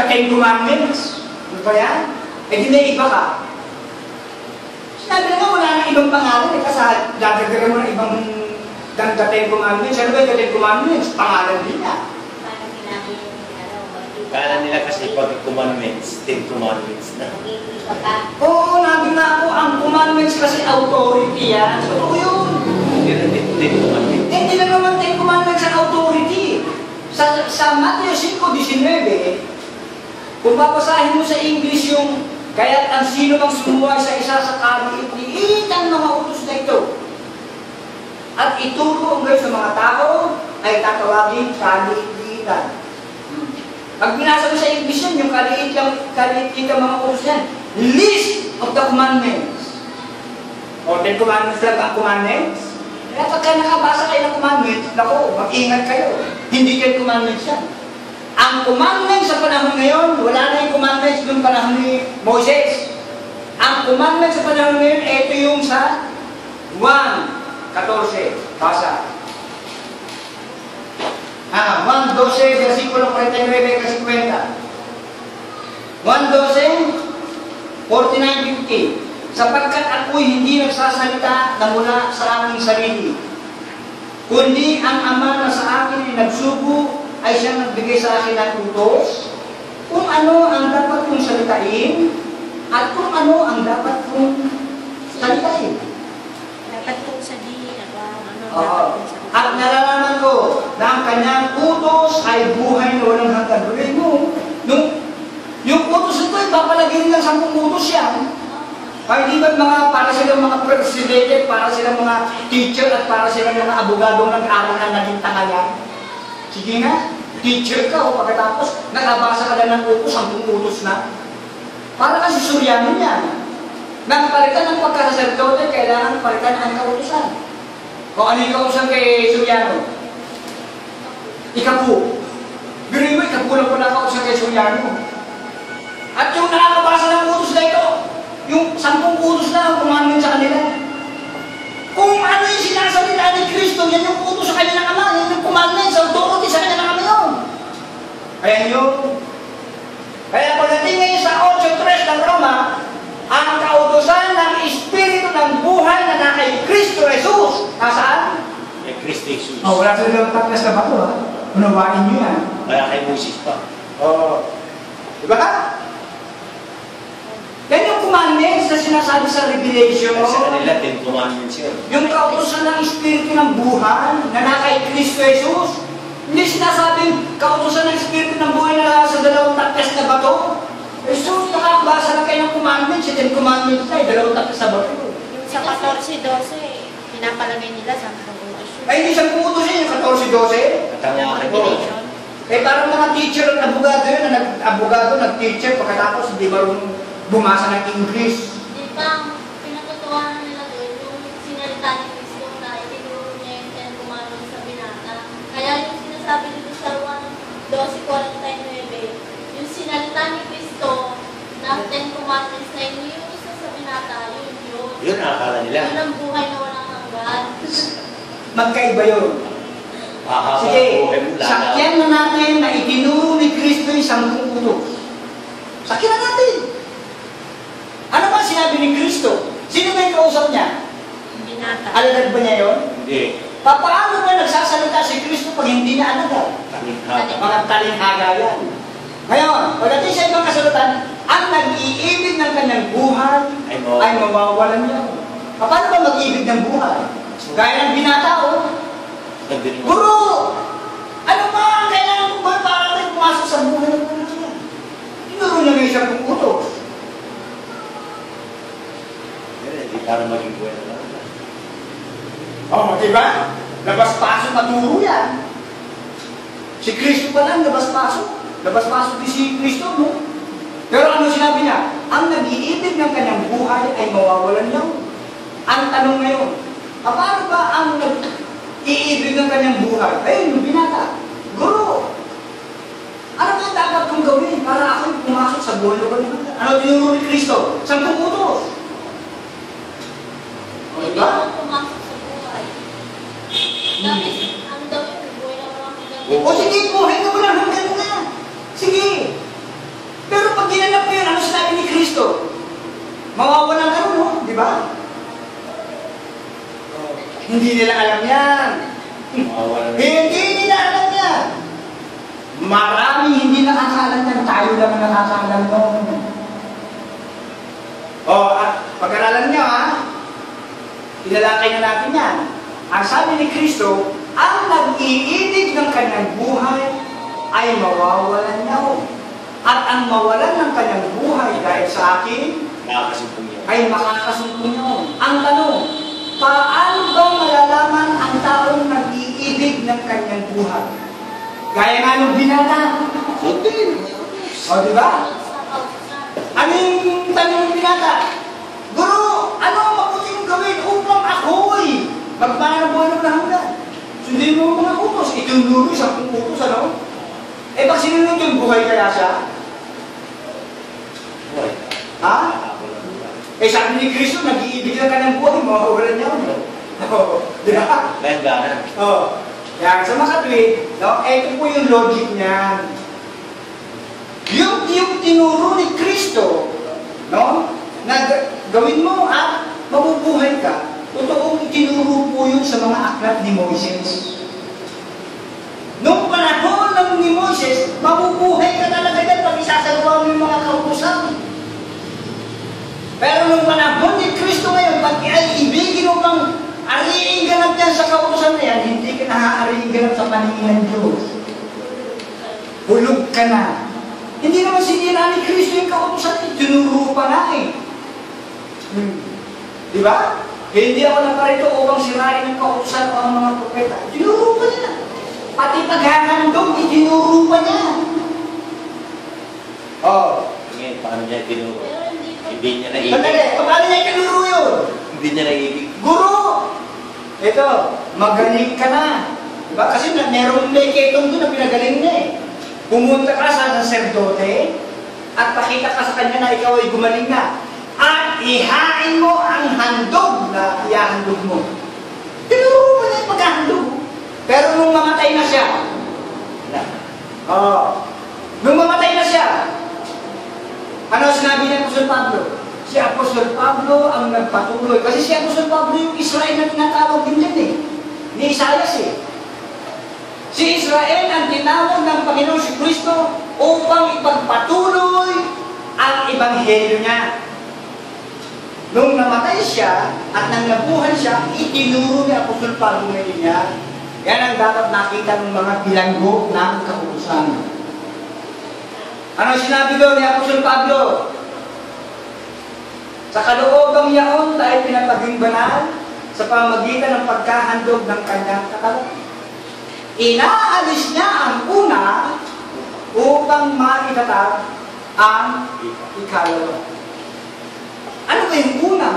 the Ten Commandments. Ano ba yan? Eh di may iba ka. Sinabi na nga, wala nang ibang pangalan eh, kasi dadagdagan mo ng ibang the Ten Commandments. Ano ba yung the Ten Commandments? Pangalan din na. Kala nila kasi pag commandments, 10 commandments na. Oo, nabi na ako, ang commandments kasi authority yan. So, yun. Hindi na 10 commandments. Hindi na naman 10 commandments ang authority. Sa Matthew 5:19, kung babasahin mo sa English yung kaya't ang sino mang sumuway sa isa sa kaliit-liitan mga utos na ito at ituro ang sa mga tao ay tatawagin kaliit-liitan. Pag binasa mo sa English yan, yung kaliit-liitan mga utos yan, list of the commandments. O 10 commandments lang ang commandments. Kaya pagka nakabasa kayo ng commandments, naku, mag-ingat kayo. Hindi 10 commandments yan. Ang commandments sa panahon ngayon, wala na yung commandments noong panahon ni Moses. Ang commandments sa panahon ngayon, ito yung sa 1:14. Basa. 1:12, versikulo 49 kasi 50. 1:12, 49:50. Sapagkat ako'y hindi nagsasalita na mula sa aking sarili, kundi ang Ama na sa akin ay nagsugo ay siyang nagbigay sa akin ng utos kung ano ang dapat kong salitain at kung ano ang dapat kong salitain. Dapat kong sabihin, At nalalaman ko na ang kanyang utos ay buhay na walang hanggan. Bigay mo, yung utos ito ay papalagay ng 10 utos yan. Ay di ba't mga para silang mga presidente, para silang mga teacher at para silang mga abogadong nag-aaral na naging tangayan? Sige nga, teacher ka o pagkatapos nakabasa ka lang ng utos, 10 utos na. Para kasi Suryano yan. Nang palitan ng pagkasaserdote, kailangan palitan ang kautusan. O ano yung kautusan kay Suryano? Ikapu. Biruin mo, ikapu lang pala kautusan kay Suryano. At yung nakakabasa ng utos na ito, yung 10 utos na ang kumanin sa kanila. Kung ano yung sinasalita ni Kristo, yan yung utos sa kanilang Ama, yan yung kumanin sa authority sa kanilang Ama yun. Ayan yun. Kaya pagdating ngayon sa 8:3 ng Roma, ang kautosan ng Espiritu ng buhay na kay Kristo Jesus. Nasaan? Kay Kristo Jesus. Wala sa dalawang tapos na bato, ha? Unawain nyo yan. Kaya kay Moses pa. Diba ka? Yan yung commandments na sinasabi sa Revelation. Sa kanila, 10 commandments yun. Yung kautosan ng Espiritu ng buhay na kay Kristo Jesus. Hindi sinasabing kautosan ng Espiritu ng buhay na sa dalawang tapos na bato. Jesus, nakakabasa lang kayo ng commandments. Yung 10 commandments na, dalawang tapos na bato. Yung sa 14-12, pinapalagay nila 10 utos. Ay, hindi 10 utos yun, yung 14-12. At ang mga Revelation. Eh, parang mga teacher at abogado yun, nag-abogado, nag-teacher, pagkatapos hindi marunong bumasa ng English. Di ba, pinatutuwanan nila doon yung sinalita ni Kristo na itinuro niya yung 10 commandments sa binata. Kaya yung sinasabi dito sa 12:49, yung sinalita ni Kristo na 10 commandments na iniutos sa binata, yun. Yun ang akala nila. Yun ang buhay na walang hanggan. Magkaiba yun. Sige, sakyan na natin na itinuro ni Kristo yung 10 utos. Sakyan na natin. Ano ba sinabi ni Kristo? Sino ba yung kausap niya? Binata. Alagad ba niya yun? Hindi. Paano ba nagsasalita si Kristo pag hindi niya alagad? Talinhaga. Mga talinghaga yan. Ngayon, pagdating sa ibang kasulatan, ang nag-iibig ng kanyang buhay ay mawawalan niya. Paano ba mag-iibig ng buhay? Gaya ng binata, Guru! Ano ba ang kailangan ko ba para rin pumasok sa buhay ng buhay niya? Tinuro na may siya kung utos. Hindi para maging buhay na lang. Diba? Labas-pasok na turo yan. Si Kristo pa lang, labas-pasok. Labas-pasok din si Kristo, no? Pero ano sinabi niya? Ang nag-iibig ng kanyang buhay ay mawawalan niya. Ang tanong ngayon, paano ba ang nag-iibig ng kanyang buhay? Ayun, yung binata. Guru, ano ba dapat kong gawin para ako pumasok sa buhay ng kanyang buhay? Ano tinuro ni Kristo? 10 utos. Hindi Diba? mo pumasok sa buhay. Dapat, ano daw yung buhay na walang hanggan? O sige, buhay na walang hanggan na. Sige. Mawawalan ka rin, no? Di ba? Hindi nila alam yan. Mawawalan na. Hindi nila alam yan. Maraming hindi nakakaalam yan. Tayo lang ang nakakaalam nun. At pag-aralan niyo, Tinalakay na natin yan. Ang sabi ni Kristo, ang nag-iibig ng kanyang buhay ay mawawalan niya. At ang mawalan ng kanyang buhay dahil sa akin Makakasumpong niya. ay makakasumpong niya. Ang tanong, paano ba malalaman ang taong nag-iibig ng kanyang buhay? Gaya nga nung binata. O, di ba? Ano yung tanong ng binata? Guru, ano ang mabuting gawin upang ako'y magmana buhay ng hanggan? Sundin mo mga utos. Itunuro sa utos, ano? Pag sinunod yung buhay kaya siya? Buhay. Ha? Makakawalan buhay. Sabi ni Kristo, nag-iibig lang ka ng buhay, mawawalan niya. Di ba? Ganda. Yan, sa mga katwid, ito po yung logic niyan. Yung tinuro ni Kristo, na gawin mo at mabubuhay ka, totoong itinuro po yun sa mga aklat ni Moises. Nung panahon ng ni Moises, mabubuhay ka talaga yan pag isasagawa mo yung mga kautusan. Pero nung panahon ni Kristo ngayon, pag ibigin mo pang ariing ganap yan sa kautusan na yan, hindi ka naaariing ganap sa paningin ng Diyos. Hulog ka na. Hindi naman sinira ni Kristo yung kautusan, tinuro pa na eh. Di ba? Hindi ako naparito upang sirain ng kautusan o ang mga propeta. Tinuro pa niya. Pati paghahandog, itinuro pa niya. Ngayon, paano niya tinuro? Pero hindi po. Hindi niya naibig. Sandali, paano niya itinuro yun? Hindi niya naibig. Guru! Ito, magaling ka na. Diba? Kasi merong leketong doon na pinagaling niya eh. Pumunta ka sa saserdote at pakita ka sa kanya na ikaw ay gumaling na. At ihain mo ang handog na iahandog mo. Tinuro mo na yung paghahandog. Pero nung mamatay na siya, nung mamatay na siya, ano sinabi ni Apostol Pablo? Si Apostol Pablo ang nagpatuloy. Kasi si Apostol Pablo yung Israel na tinatawag din yan eh. Ni Isaias eh. Si Israel ang tinawag ng Panginoon si Kristo upang ipagpatuloy ang ebanghelyo niya. Nung namatay siya at nang nabuhay siya, itinuro ni Apostol Pablo ngayon niya. Yan ang dapat nakita ng mga bilanggo ng kautusan. Ano sinabi doon ni Apostol Pablo? Sa kaloogang yaon dahil pinapaging banal sa pamamagitan ng pagkahandog ng kanyang katawan. Inaalis niya ang una upang maitatag ang ikalawa. Ano ba yung una?